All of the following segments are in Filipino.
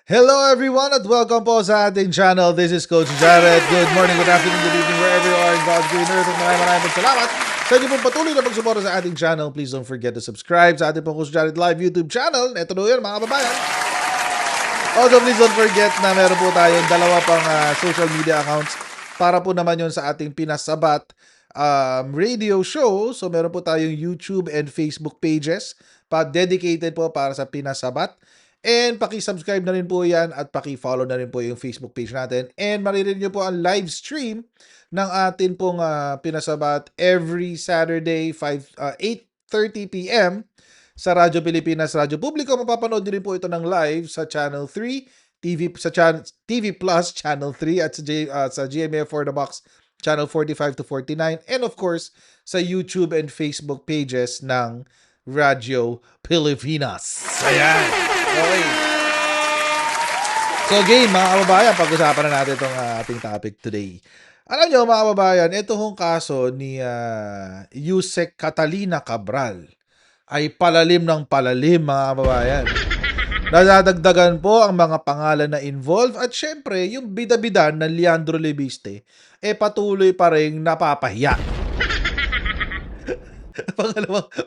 Hello everyone at welcome po sa ating channel. This is Coach Jared. Good morning, good afternoon, good evening, wherever you are in God's green earth. At maraming salamat sa inyo pong patuloy na pagsuporta sa ating channel. Please don't forget to subscribe sa ating pong Coach Jared Live YouTube channel. Ito na yun mga kababayan. Also, please don't forget na meron po tayong dalawa pang social media accounts para po naman yun sa ating Pinasabat radio show. So meron po tayong YouTube and Facebook pages dedicated po para sa Pinasabat. And paki-subscribe na rin po yan at paki-follow na rin po yung Facebook page natin. And maririnig nyo po ang live stream ng atin pong Pinasabat every Saturday 8:30 p.m. sa Radyo Pilipinas, Radyo Publiko. Mapapanood nyo rin po ito ng live sa Channel 3, TV Plus Channel 3 at sa GMA For The Box Channel 45 to 49. And of course, sa YouTube and Facebook pages ng Radyo Pilipinas. Ayan! Okay. So game, mga kababayan, pag-usapan na natin itong ating topic today. Alam nyo, mga kababayan, ito hong kaso ni Yusek Catalina Cabral ay palalim ng palalim, mga kababayan. Nadadagdagan po ang mga pangalan na involved at syempre, yung bida-bida ng Leandro Lebiste patuloy pa rin napapahiya.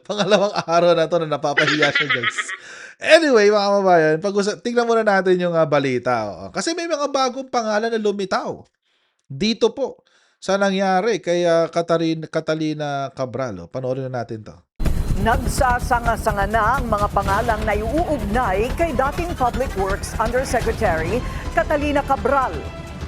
pangalawang araw na to na napapahiya siya, guys. Anyway, mga kababayan, tingnan muna natin yung balita. Kasi may mga bagong pangalan na lumitaw dito po sa nangyari kay Catalina Cabral. Panoorin na natin to. Nagsasanga-sanga na ang mga pangalang na iuugnay kay dating Public Works Undersecretary Catalina Cabral.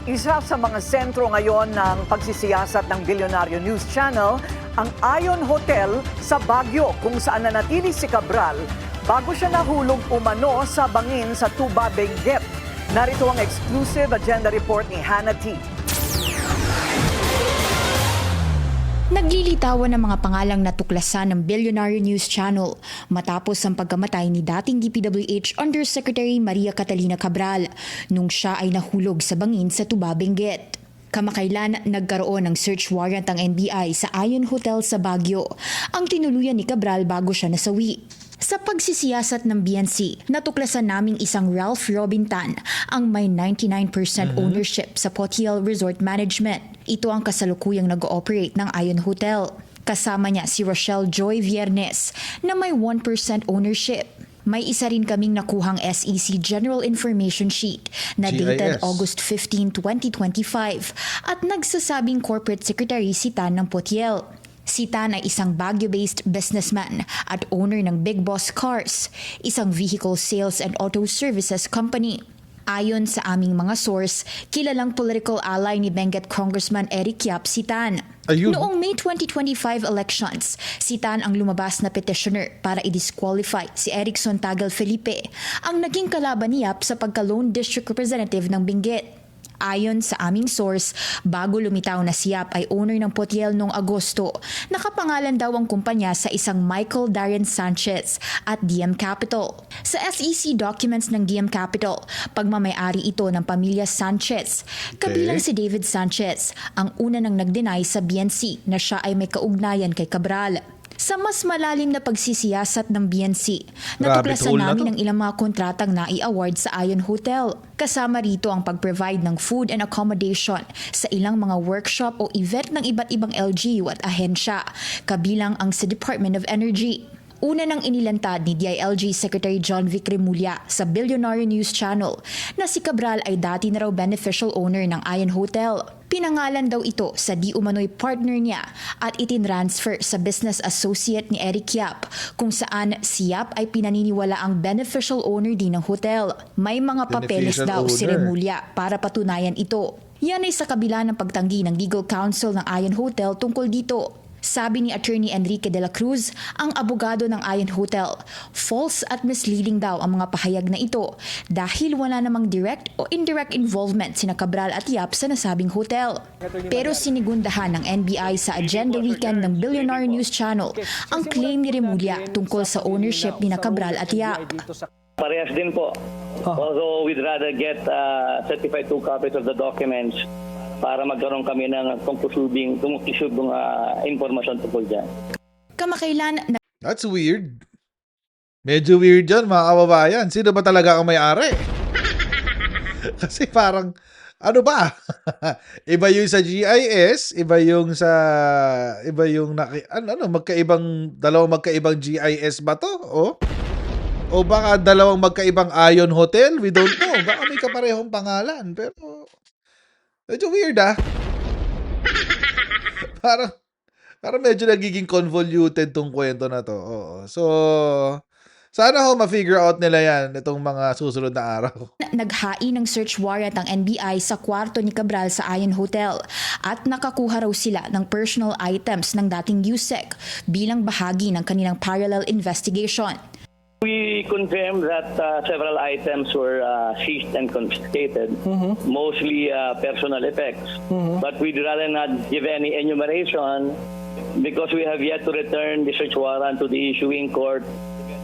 Isa sa mga sentro ngayon ng pagsisiyasat ng Bilyonaryo News Channel, ang Ion Hotel sa Baguio, kung saan nanatili si Cabral bago siya nahulog umano sa bangin sa Tuba, Benguet. Narito ang exclusive agenda report ni Hannah T. Naglilitawan ng mga pangalang natuklasan ng Bilyonaryo News Channel matapos ang pagkamatay ni dating DPWH Undersecretary Maria Catalina Cabral nung siya ay nahulog sa bangin sa Tuba, Benguet. Kamakailan nagkaroon ng search warrant ang NBI sa Ion Hotel sa Baguio, ang tinuluyan ni Cabral bago siya nasawi. Sa pagsisiyasat ng BNC, natuklasan naming isang Ralph Robintan ang may 99% ownership sa Potiel Resort Management. Ito ang kasalukuyang nag-ooperate ng Ion Hotel. Kasama niya si Rochelle Joy Viernes na may 1% ownership. May isa rin kaming nakuhang SEC General Information Sheet na dated GIS. August 15, 2025 at nagsasabing corporate secretary si Tan ng Potiel. Si Tan ay isang Baguio-based businessman at owner ng Big Boss Cars, isang vehicle sales and auto services company. Ayon sa aming mga source, kilalang political ally ni Benguet Congressman Eric Yap si Tan. Ayun. Noong May 2025 elections, si Tan ang lumabas na petitioner para i-disqualify si Erickson Tagal Felipe, ang naging kalaban ni Yap sa pagka-lone district representative ng Benguet. Ayon sa aming source, bago lumitaw na si Yap ay owner ng Potiel noong Agosto, nakapangalan daw ang kumpanya sa isang Michael Darren Sanchez at DM Capital. Sa SEC documents ng DM Capital, pagmamayari ito ng pamilya Sanchez. Kabilang si David Sanchez, ang una nang nag-deny sa BNC na siya ay may kaugnayan kay Cabral. Sa mas malalim na pagsisiyasat ng BNC, natuklasan namin ang ilang mga kontratang nai-award sa Ion Hotel. Kasama rito ang pag-provide ng food and accommodation sa ilang mga workshop o event ng iba't ibang LGU at ahensya, kabilang ang sa Department of Energy. Una nang inilantad ni DILG Secretary John Vic Remulla sa Bilyonaryo News Channel na si Cabral ay dati na raw beneficial owner ng Ion Hotel. Pinangalan daw ito sa di umano'y partner niya at itinransfer sa business associate ni Eric Yap, kung saan si Yap ay pinaniniwala ang beneficial owner din ng hotel. May mga papeles daw si Remulla para patunayan ito. Yan ay sa kabila ng pagtanggi ng legal counsel ng Ion Hotel tungkol dito. Sabi ni Attorney Enrique de la Cruz, ang abogado ng Ion Hotel, false at misleading daw ang mga pahayag na ito dahil wala namang direct o indirect involvement sina Cabral at Yap sa nasabing hotel. Pero sinigundahan ng NBI sa agenda weekend ng Bilyonaryo News Channel ang claim ni Remulla tungkol sa ownership ni Cabral at Yap. Parehas din po. Although we'd rather get certified 2 copies of the documents para magkaroon kami ng conclusibong impormasyon tungkol dyan. Kamakailan That's weird. Medyo weird yan, mga kababayan. Sino ba talaga ang may-ari? Kasi parang, ano ba? Iba yung sa GIS, iba yung dalawang magkaibang GIS ba to? O baka dalawang magkaibang Ion Hotel? We don't know. Baka may kaparehong pangalan. Pero, medyo weird Parang, parang medyo nagiging convoluted tong kwento na to. Oo. So, sana ma-figure out nila yan itong mga susunod na araw. Naghain ng search warrant ang NBI sa kwarto ni Cabral sa Ion Hotel at nakakuha raw sila ng personal items ng dating USEC bilang bahagi ng kanilang parallel investigation. We confirmed that several items were seized and confiscated, mostly personal effects. But we'd rather not give any enumeration because we have yet to return the search warrant to the issuing court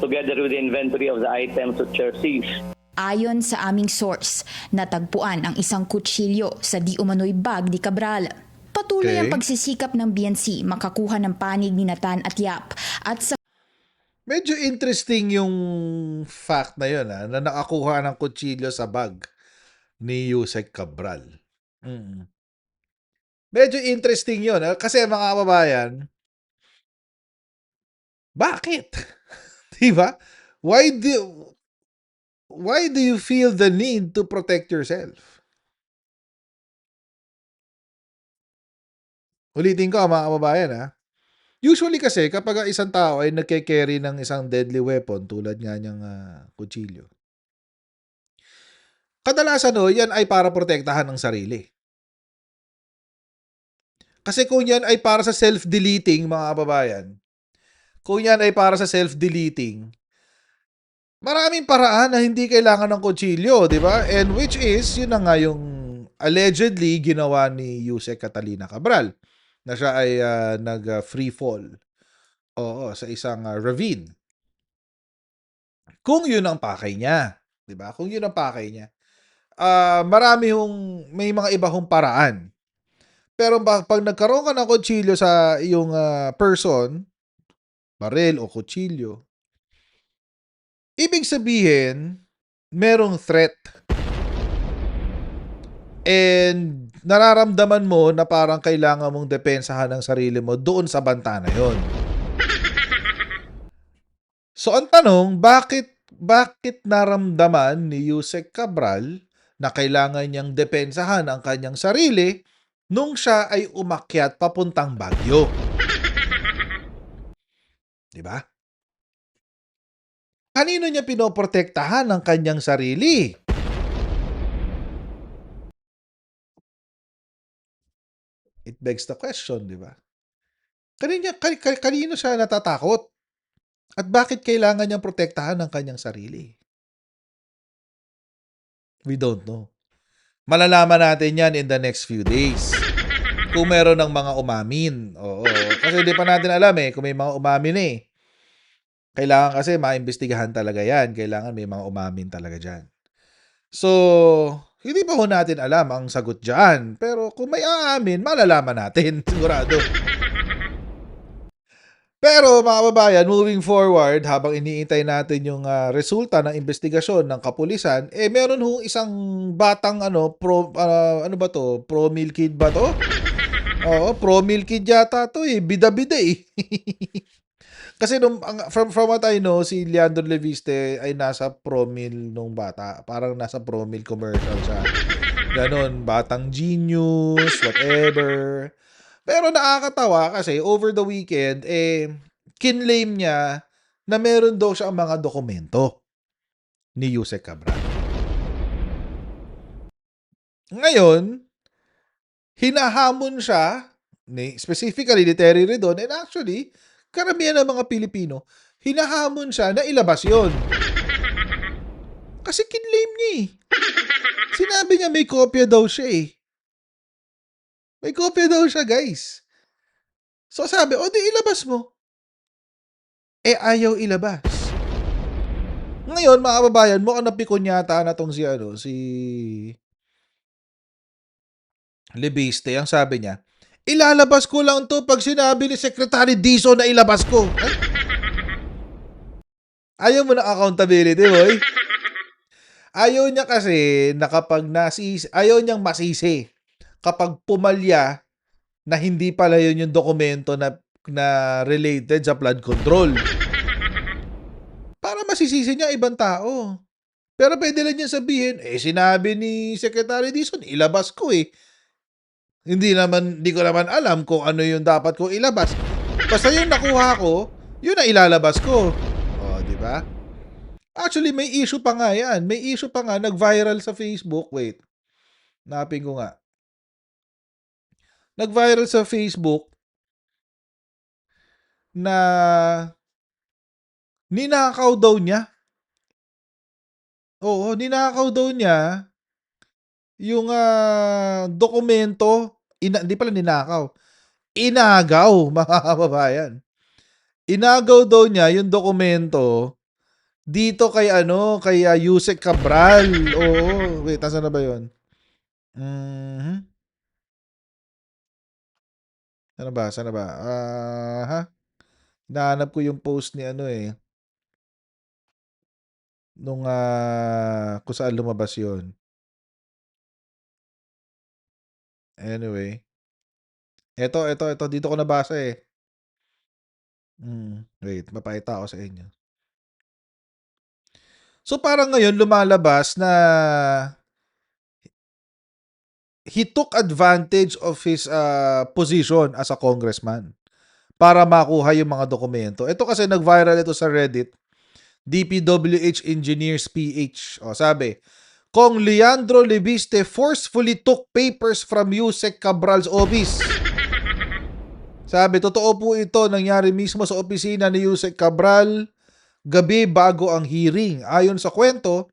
together with the inventory of the items which are seized. Ayon sa aming source, natagpuan ang isang kutsilyo sa di umano'y bag ni Cabral. Patuloy ang pagsisikap ng BNC makakuha ng panig ni Natan at Yap at sa Medyo interesting yung fact na yun, na nakakuha ng kutsilyo sa bag ni Yusek Cabral. Medyo interesting yun. Kasi mga kababayan, bakit? Diba? Why do you feel the need to protect yourself? Ulitin ko mga kababayan Usually kasi kapag ang isang tao ay nagke-carry ng isang deadly weapon tulad nga niyang kutsilyo, kadalasan yan ay para protektahan ng sarili. Kasi kung yan ay para sa self-deleting, mga kababayan, maraming paraan na hindi kailangan ng kutsilyo, di ba? And which is, yun na nga yung allegedly ginawa ni Yusek Catalina Cabral na siya ay nag-free fall sa isang ravine. Kung yun ang pakay niya, 'di ba? Kung yun ang pakay niya. May mga iba hong paraan. Pero pag nagkaroon ka ng kutsilyo sa iyong person, baril o kutsilyo, ibig sabihin merong threat. And nararamdaman mo na parang kailangan mong depensahan ang sarili mo doon sa banta na yon. So ang tanong, bakit naramdaman ni Yusek Cabral na kailangan niyang depensahan ang kanyang sarili nung siya ay umakyat papuntang Baguio? Diba? Kanino niya pinoprotektahan ang kanyang sarili? It begs the question, di ba? Kanino siya natatakot? At bakit kailangan niyang protektahan ang kanyang sarili? We don't know. Malalaman natin yan in the next few days. Kung meron ng mga umamin. Oo. Kasi hindi pa natin alam kung may mga umamin Kailangan kasi maimbestigahan talaga yan. Kailangan may mga umamin talaga dyan. So, hindi pa ho natin alam ang sagot dyan. Pero kung may aamin, malalaman natin. Sigurado. Pero mga kababayan, moving forward, habang iniintay natin yung resulta ng investigasyon ng kapulisan, meron ho isang batang pro-meal kid ba to? Oo, pro-meal kid yata to bida-bida Kasi from what I know, si Leandro Leviste ay nasa pro-meal nung bata. Parang nasa pro-meal commercial siya. Ganon, batang genius, whatever. Pero nakakatawa kasi over the weekend, kinlaim niya na meron daw siya ang mga dokumento ni Yusek Cabral. Ngayon, hinahamon siya, specifically ni Terry Redon, and actually, karamihan ng mga Pilipino, hinahamon siya na ilabas yon. Kasi kinlaim niya Sinabi niya may kopya daw siya May kopya daw siya, guys. So sabi, di ilabas mo. Ayaw ilabas. Ngayon, mga kababayan, mukhang napikon yata na tong si Lebiste. Ang sabi niya, ilalabas ko lang to pag sinabi ni Secretary Dizon na ilabas ko. Ayaw mo ng accountability, boy. Ayaw niya kasi na kapag ayaw niyang masisi kapag pumalya na hindi pala yun yung dokumento na related sa flood control. Para masisisi niya ibang tao. Pero pwede lang niya sabihin, sinabi ni Secretary Dizon, ilabas ko eh. Hindi ko naman alam kung ano yung dapat ko ilabas. Basta yung nakuha ko, yun na ilalabas ko. O, di ba? Actually, may issue pa nga yan. May issue pa nga, nag-viral sa Facebook. Wait, napin ko nga. Nag-viral sa Facebook na ninakaw daw niya. Oo, ninakaw daw niya yung dokumento. Hindi pala ninakaw. Inagaw, mga kababayan. Inagaw daw niya yung dokumento dito kay Yusek Cabral. Oo, wait, nasaan na ba yun? Mhm. Sana ba? Hinahanap ko yung post ni nung kung saan lumabas yun. Anyway. Ito, dito ko nabasa eh. Wait, mapakita ako sa inyo. So parang ngayon lumalabas na he took advantage of his position as a congressman para makuha yung mga dokumento. Ito kasi nag-viral ito sa Reddit. DPWH Engineers PH. O, sabi, Kong Leandro Leviste forcefully took papers from Yusek Cabral's office. Sabi, totoo po ito, nangyari mismo sa opisina ni Yusek Cabral gabi bago ang hearing. Ayon sa kwento,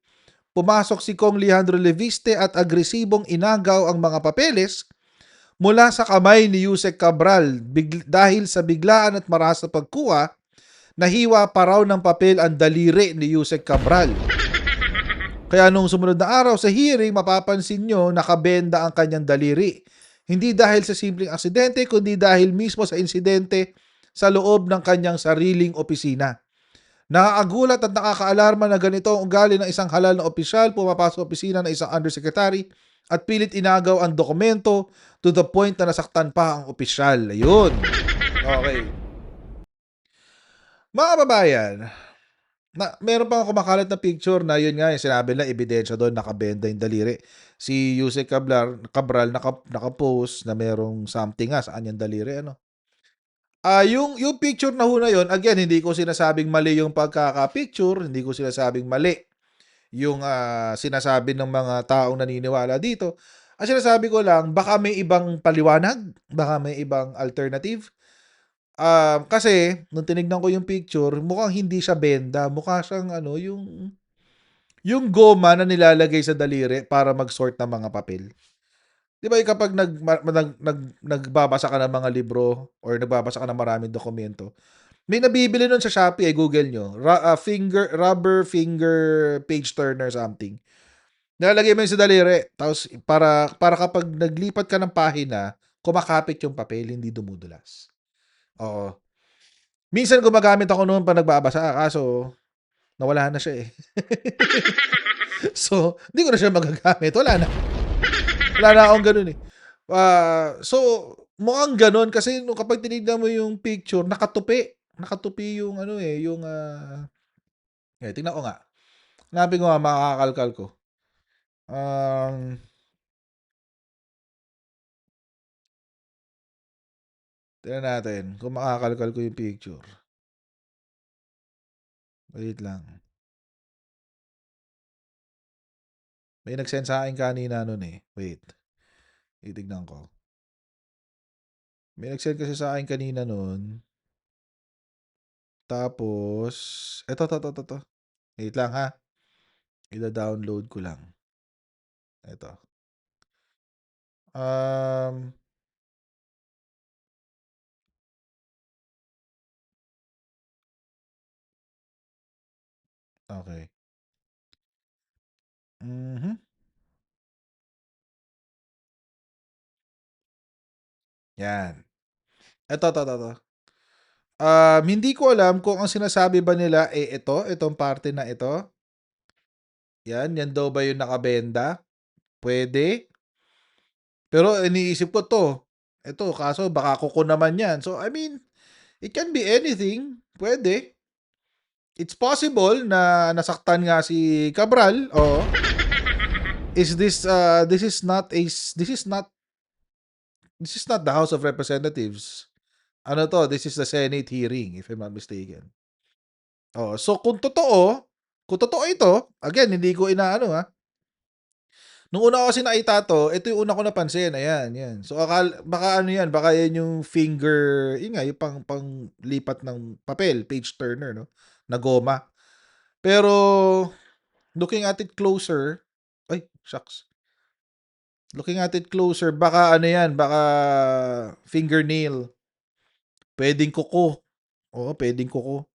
pumasok si Kong Leandro Leviste at agresibong inagaw ang mga papeles mula sa kamay ni Yusek Cabral dahil sa biglaan at maras na pagkuha, nahiwa pa raw ng papel ang daliri ni Yusek Cabral. Kaya nung sumunod na araw sa hearing, mapapansin nyo nakabenda ang kanyang daliri. Hindi dahil sa simpleng aksidente, kundi dahil mismo sa insidente sa loob ng kanyang sariling opisina. Nakakagulat at nakakaalarma na ganito ang ugali ng isang halal na opisyal pumapasok sa opisina ng isang undersecretary at pilit inagaw ang dokumento to the point na nasaktan pa ang opisyal. Ayun. Okay. Mga kababayan, meron pang kumakalat na picture na yun nga, yung sinabi lang, ebidensya doon, nakabenda yung daliri. Si Yusek Cabral nakapost na merong something nga saan yung daliri, yung picture na ho na yun, again, hindi ko sinasabing mali yung pagkaka-picture, hindi ko sinasabing mali yung sinasabi ng mga taong naniniwala dito. Ang sinasabi ko lang, baka may ibang paliwanag, baka may ibang alternative. Kasi, nung tinignan ko yung picture, mukhang hindi siya benda. Mukha siyang yung goma na nilalagay sa daliri para mag-sort ng mga papel. Di ba kapag nagbabasa ka ng mga libro or nagbabasa ka ng maraming dokumento, may nabibili nun sa Shopee, Google nyo, rubber finger page turner something. Nilalagay mo yun sa daliri, tapos para kapag naglipat ka ng pahina, kumakapit yung papel, hindi dumudulas. Oo. Minsan gumagamit ako noon pa nagbabasa, kaso nawala na siya eh. So, hindi ko na siya magagamit. Wala na. Wala na akong ganun eh. So, mukhang ganun kasi kapag tinignan mo yung picture, nakatupi. Nakatupi yung tingnan ko nga. Hanapin ko nga, makakalkal ko. Tingnan natin kung makakalkal ko yung picture. Wait lang. May nag-send sa akin kanina nun eh. Wait. Itignan ko. May nag-send kasi sa akin kanina nun. Tapos, eto. Wait lang ha. Ida-download ko lang. Eto. Okay. Yan. Eto. Hindi ko alam kung ang sinasabi ba nila itong parte na ito. Yan daw ba yung nakabenda? Pwede. Pero iniisip ko ito kaso baka kuko naman yan. So, I mean, it can be anything. Pwede. It's possible na nasaktan nga si Cabral. Oo. This is not the House of Representatives. Ano to? This is the Senate hearing, if I'm not mistaken. Oh, so kung totoo ito, again, hindi ko inaano ha. Nung una ko kasi nakita ito yung una ko napansin. Ayan, yan. So baka ano yan, baka yan yung finger, yun nga, yung pang lipat ng papel, page turner, no? Na goma. Pero looking at it closer, ay, shucks. Looking at it closer, baka ano yan, baka fingernail. Pwedeng kuko. Oo, pwedeng kuko.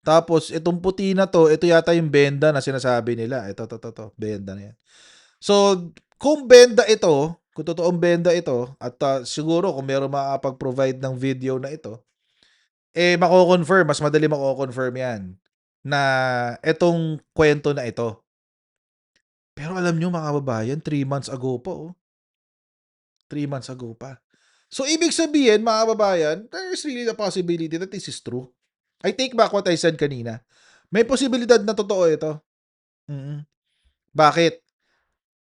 Tapos, itong puti na ito yata yung benda na sinasabi nila. Ito, benda na yan. So, kung benda ito, kung totoong benda ito, at siguro kung meron makapag-provide ng video na ito, mako-confirm, mas madali mako-confirm yan, na itong kwento na ito. Pero alam nyo mga kababayan, 3 months ago pa 3 months ago pa. So, ibig sabihin, mga kababayan, there's really the possibility that this is true. I take back what I said kanina. May posibilidad na totoo ito. Bakit?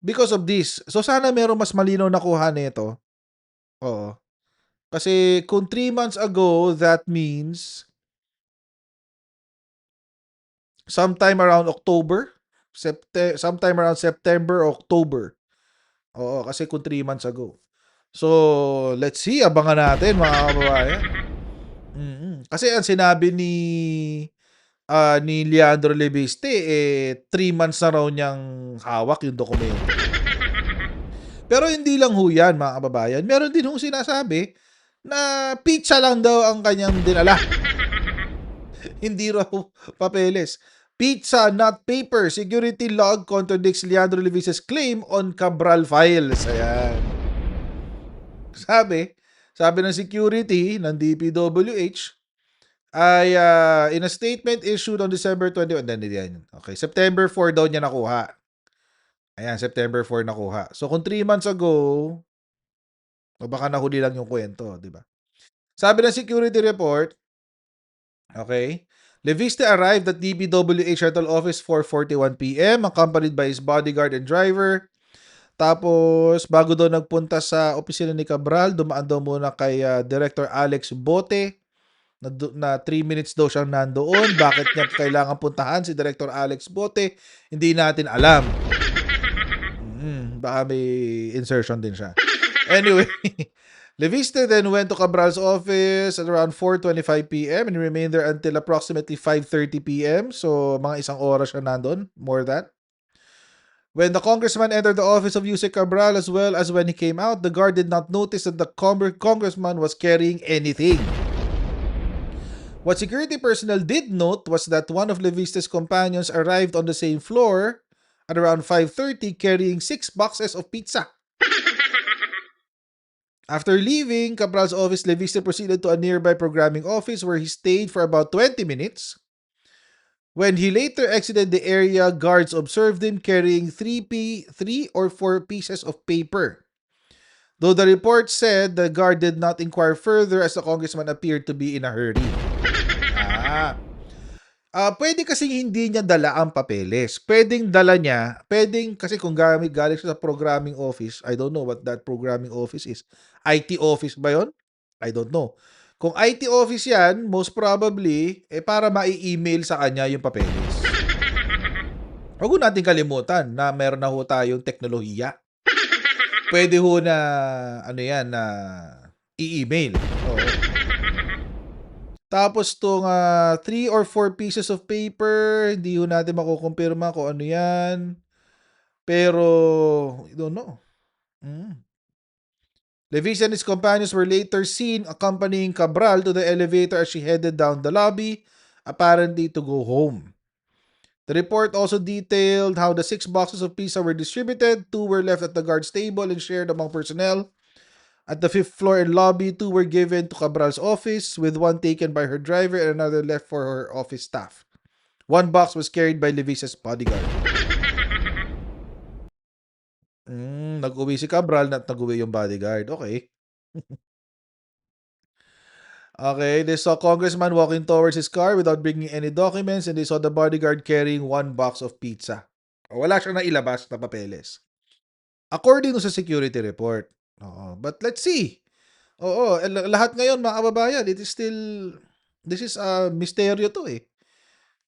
Because of this. So, sana meron mas malinaw na kuha nito. Oo. Kasi kung 3 months ago, that means sometime around October, sometime around September, October. Oo, kasi kung 3 months ago. So, let's see. Abangan natin, mga kababayan. Kasi ang sinabi ni Leandro Leviste, 3 months na raw niyang hawak yung dokumento. Pero hindi lang ho yan, mga kababayan. Meron din hong sinasabi na pizza lang daw ang kanyang dinala. Hindi raw papeles. Pizza, not paper. Security log contradicts Leandro Leviste's claim on Cabral files. Ayan. Sabi ng security ng DPWH ay in a statement issued on December 21. Okay, September 4 daw niya nakuha. Ayan, September 4 nakuha. So kung 3 months ago, baka nahuli lang yung kwento, di ba? Sabi ng security report, okay, Leviste arrived at DPWH Shuttle Office 4:41 p.m. accompanied by his bodyguard and driver. Tapos, bago daw nagpunta sa opisina ni Cabral, dumaan daw muna kay Director Alex Bote na 3 minutes daw siyang nandoon. Bakit niya kailangan puntahan si Director Alex Bote? Hindi natin alam. Baka may insertion din siya. Anyway, Leviste then went to Cabral's office at around 4:25 p.m. and remained there until approximately 5:30 p.m. So, mga isang oras siya nandun. More than that. When the congressman entered the office of Yusek Cabral as well as when he came out, the guard did not notice that the congressman was carrying anything. What security personnel did note was that one of Leviste's companions arrived on the same floor at around 5:30 carrying 6 boxes of pizza. After leaving Cabral's office, Leviste proceeded to a nearby programming office where he stayed for about 20 minutes. When he later exited the area, guards observed him carrying 3 or 4 pieces of paper. Though the report said the guard did not inquire further as the congressman appeared to be in a hurry. Pwede kasi hindi niya dala ang papeles. Pwedeng dala niya, kasi kung galing siya sa programming office, I don't know what that programming office is. IT office ba yon? I don't know. Kung IT office yan, most probably, para mai-email sa kanya yung papeles. Huwag natin kalimutan na meron na ho tayong teknolohiya. Pwede ho na, na i-email. Oo. Tapos itong 3 or 4 pieces of paper, hindi ho natin makukumpirma kung ano yan. Pero, I don't know. Leviste and his companions were later seen accompanying Cabral to the elevator as she headed down the lobby, apparently to go home. The report also detailed how the 6 boxes of pizza were distributed. 2 were left at the guard's table and shared among personnel. At the 5th floor and lobby, 2 were given to Cabral's office, with 1 taken by her driver and another left for her office staff. 1 box was carried by Leviste's bodyguard. Nag-uwi si Cabral at nag-uwi yung bodyguard. Okay. Okay, they saw congressman walking towards his car without bringing any documents and they saw the bodyguard carrying 1 box of pizza. Wala siyang nailabas na papeles. According to sa security report. Oo. But let's see. Oo, lahat ngayon mga kababayan, this is a misteryo to eh.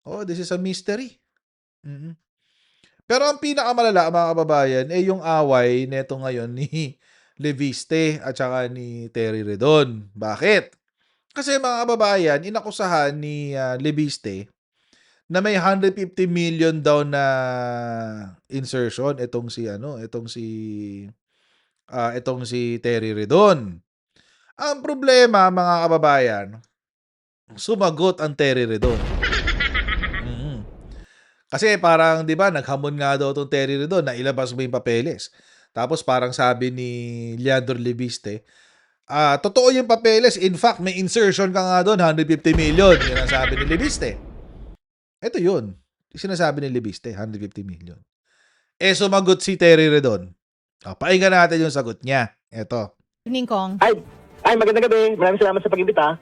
Oh, this is a mystery. Mhm. Pero ang pinakamalala mga kababayan yung away neto ngayon ni Leviste at saka ni Terry Redon. Bakit? Kasi mga kababayan, inakusahan ni Leviste na may 150 million daw na insertion itong si Terry Redon. Ang problema mga kababayan, sumagot ang Terry Redon. Mhm. Kasi parang 'di ba naghamon nga daw tong Terry Redon na ilabas mo yung papeles. Tapos parang sabi ni Leandro Leviste, totoo yung papeles. In fact, may insertion ka nga doon, 150 million. Yun ang sabi ni Leviste. Ito yun. Sinasabi ni Leviste, 150 million. Sumagot si Terry Redon. Pakinggan natin yung sagot niya. Ito. Evening, Kong. Ay, magandang gabi. Maraming salamat sa pag-imbita.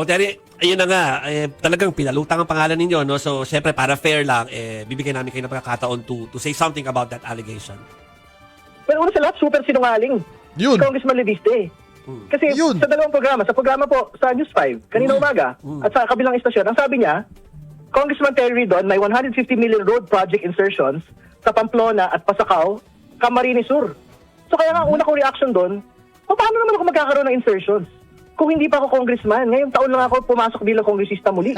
Terry, ayun na nga, talagang pinalutang ang pangalan ninyo, no? So, syempre, para fair lang, bibigyan namin kayo ng pagkakataon to say something about that allegation. Pero una sa lahat, super sinungaling. Yun. Congressman Leviste. Kasi Yun. sa dalawang programa, sa programa po sa News 5, kanina umaga, at sa kabilang istasyon, ang sabi niya, Congressman Terry Redon may 150 million road project insertions sa Pamplona at Pasacao, Camarines Sur. So kaya nga, una kong reaction doon, paano naman ako magkakaroon ng insertions? Kung hindi pa ako congressman, ngayong taon lang ako pumasok bilang kongresista muli.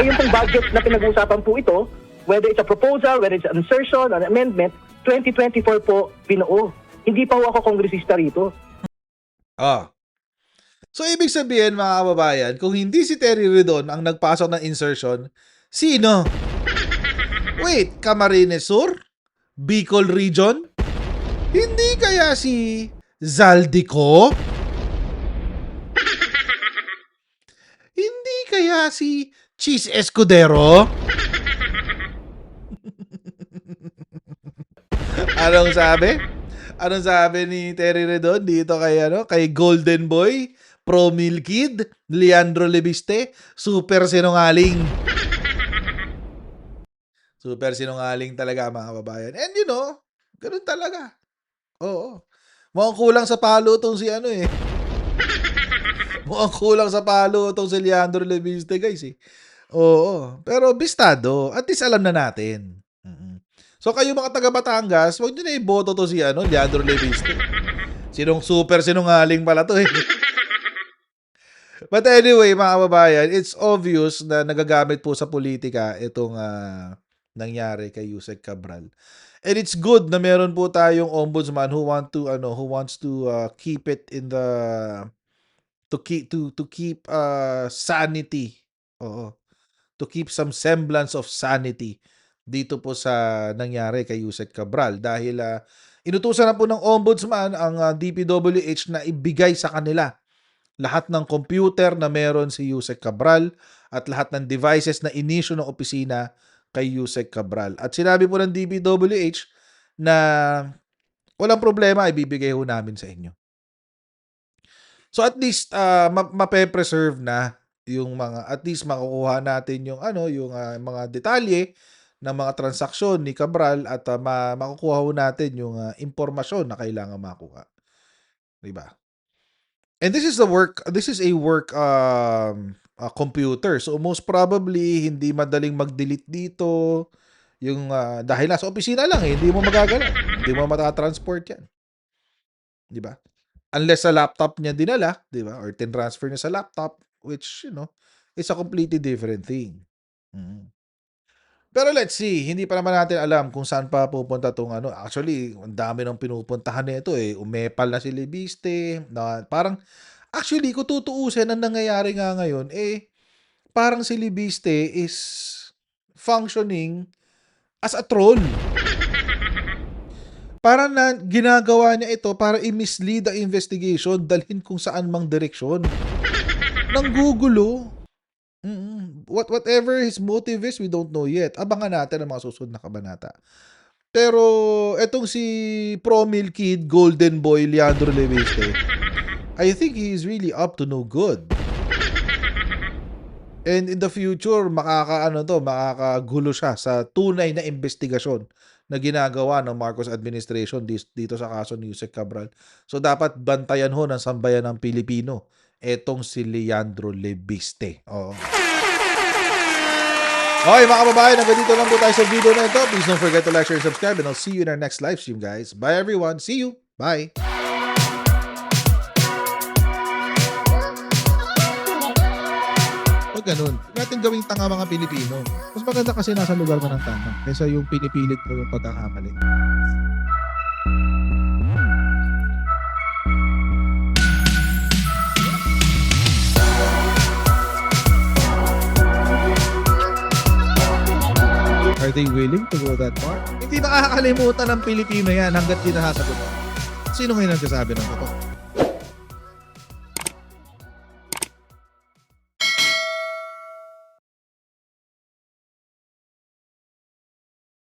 Yung pong budget na pinag-uusapan po ito, whether it's a proposal, whether it's an insertion, an amendment, 2024 po binuo. Hindi pa ako kongresista rito. So, ibig sabihin mga kababayan, kung hindi si Terry Redon ang nagpasok ng insertion, sino? Wait, Camarines Sur? Bicol Region? Hindi kaya si Zaldico? Hindi kaya si Cheese Escudero? Anong sabi? Anong sabi ni Terry Redon dito kay Golden Boy, Pro Meal Kid, Leandro Leviste? Super sinungaling. Super sinungaling talaga mga kababayan. And ganun talaga. Oo. Mukhang kulang sa palo itong si Mukhang kulang sa palo itong si Leandro Leviste, guys Oo. Pero bistado. At least alam na natin. So kayo mga taga Batangas, huwag nyo na iboto to si Leandro Leviste. Sinong super sinungaling pala to But anyway, mga kababayan, it's obvious na nagagamit po sa politika itong nangyari kay Yusek Cabral. And it's good na meron po tayong ombudsman who wants to keep it in the to keep sanity. Oo. To keep some semblance of sanity dito po sa nangyari kay Yusek Cabral dahil inutusan na po ng ombudsman ang DPWH na ibigay sa kanila lahat ng computer na meron si Yusek Cabral at lahat ng devices na inisyu ng opisina kay Yusek Cabral. At sinabi po ng DPWH na walang problema, ibibigay ho namin sa inyo. So at least mape-preserve na yung at least makukuha natin yung mga detalye ng mga transaksyon ni Cabral at makukuha ho natin yung impormasyon na kailangan makuha. Diba? And this is a work computer. So most probably hindi madaling mag-delete dito yung dahil nasa opisina lang hindi mo magagalaw. Hindi mo matatransport yan. 'Di ba? Unless sa laptop niya dinala, 'di ba? Or tin-transfer niya sa laptop which is a completely different thing. Pero let's see, hindi pa naman natin alam kung saan pa pupunta tong Actually, ang dami nang pinupuntahan nito Umepal na si Leviste, na parang actually kung tutuusin ang nangyayari nga ngayon parang si Leviste is functioning as a troll. Parang ginagawa niya ito para i-mislead ang investigation, dalhin kung saan mang direksyon. Nanggugulo. Whatever his motive is, we don't know yet. Abangan natin ang mga susunod na kabanata. Pero etong si Promil Kid, Golden Boy, Leandro Leviste, I think he is really up to no good. And in the future, makakagulo siya sa tunay na investigasyon na ginagawa ng Marcos administration dito sa kaso ni Yusek Cabral. So dapat bantayan ho ng sambayan ng Pilipino etong si Leandro Leviste. Oo. Okay mga kababayan, hanggang dito lang po tayo sa video na ito. Please don't forget to like, share, and subscribe, and I'll see you in our next live stream, guys. Bye everyone. See you. Bye. Huwag ganun. Huwag natin gawing tanga mga Pilipino. Mas maganda kasi nasa lugar ka ng tama kaysa yung pinipilit mo yung pagkakamali. Are they willing to go that far? Hindi nakakalimutan ng Pilipino yan hanggat di nasasagot. Sino ngayon nagsasabi ng totoo?